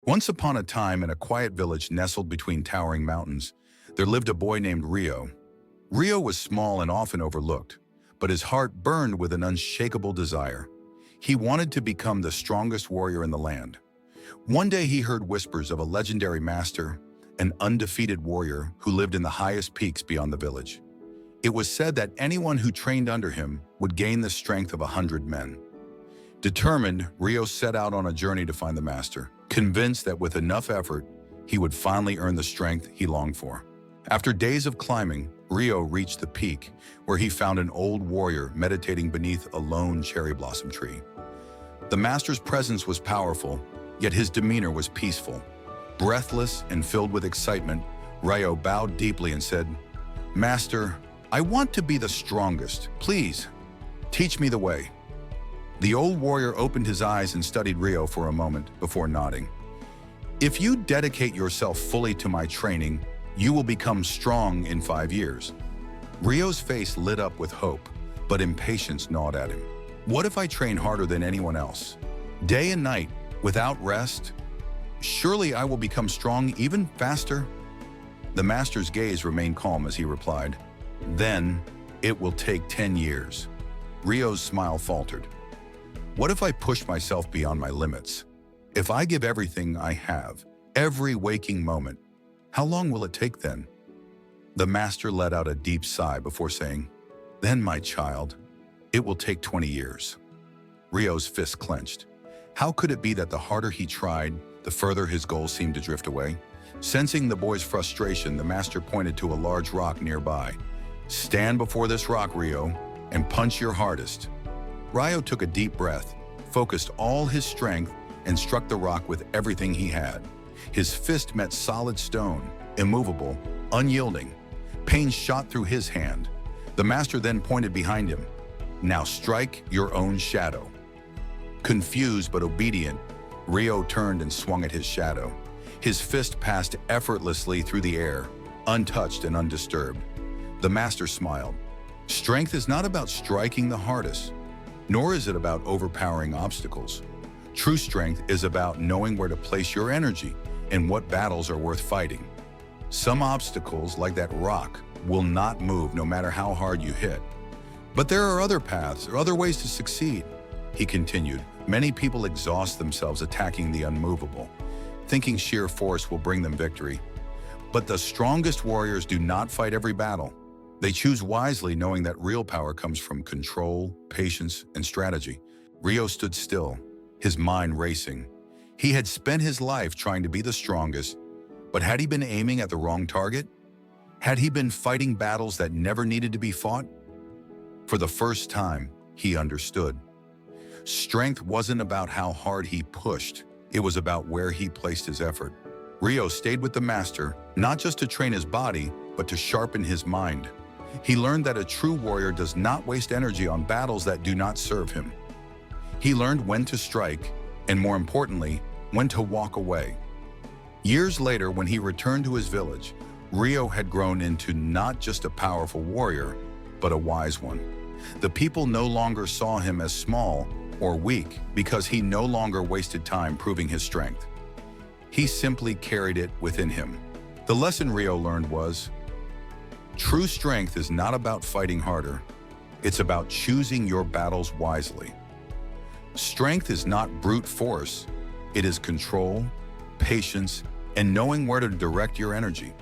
Once upon a time, in a quiet village nestled between towering mountains, there lived a boy named Rio. Rio was small and often overlooked, but his heart burned with an unshakable desire. He wanted to become the strongest warrior in the land. One day he heard whispers of a legendary master, an undefeated warrior who lived in the highest peaks beyond the village. It was said that anyone who trained under him would gain the strength of 100 men. Determined, Rio set out on a journey to find the master, convinced that with enough effort, he would finally earn the strength he longed for. After days of climbing, Rio reached the peak, where he found an old warrior meditating beneath a lone cherry blossom tree. The master's presence was powerful, yet his demeanor was peaceful. Breathless and filled with excitement, Rio bowed deeply and said, "Master, I want to be the strongest. Please, teach me the way." The old warrior opened his eyes and studied Rio for a moment before nodding. "If you dedicate yourself fully to my training, you will become strong in 5 years." Rio's face lit up with hope, but impatience gnawed at him. "What if I train harder than anyone else? Day and night, without rest? Surely I will become strong even faster?" The master's gaze remained calm as he replied, "Then it will take 10 years. Rio's smile faltered. "What if I push myself beyond my limits? If I give everything I have, every waking moment, how long will it take then?" The master let out a deep sigh before saying, "Then, my child, it will take 20 years. Rio's fist clenched. How could it be that the harder he tried, the further his goals seemed to drift away? Sensing the boy's frustration, the master pointed to a large rock nearby. "Stand before this rock, Rio, and punch your hardest." Rio took a deep breath, focused all his strength, and struck the rock with everything he had. His fist met solid stone, immovable, unyielding. Pain shot through his hand. The master then pointed behind him. "Now strike your own shadow." Confused but obedient, Rio turned and swung at his shadow. His fist passed effortlessly through the air, untouched and undisturbed. The master smiled. "Strength is not about striking the hardest, nor is it about overpowering obstacles. True strength is about knowing where to place your energy and what battles are worth fighting. Some obstacles, like that rock, will not move no matter how hard you hit. But there are other paths or other ways to succeed," he continued. "Many people exhaust themselves attacking the unmovable, thinking sheer force will bring them victory. But the strongest warriors do not fight every battle. They choose wisely, knowing that real power comes from control, patience, and strategy." Rio stood still, his mind racing. He had spent his life trying to be the strongest, but had he been aiming at the wrong target? Had he been fighting battles that never needed to be fought? For the first time, he understood. Strength wasn't about how hard he pushed, it was about where he placed his effort. Rio stayed with the master, not just to train his body, but to sharpen his mind. He learned that a true warrior does not waste energy on battles that do not serve him. He learned when to strike, and more importantly, when to walk away. Years later, when he returned to his village, Rio had grown into not just a powerful warrior, but a wise one. The people no longer saw him as small or weak because he no longer wasted time proving his strength. He simply carried it within him. The lesson Rio learned was, true strength is not about fighting harder. It's about choosing your battles wisely. Strength is not brute force. It is control, patience, and knowing where to direct your energy.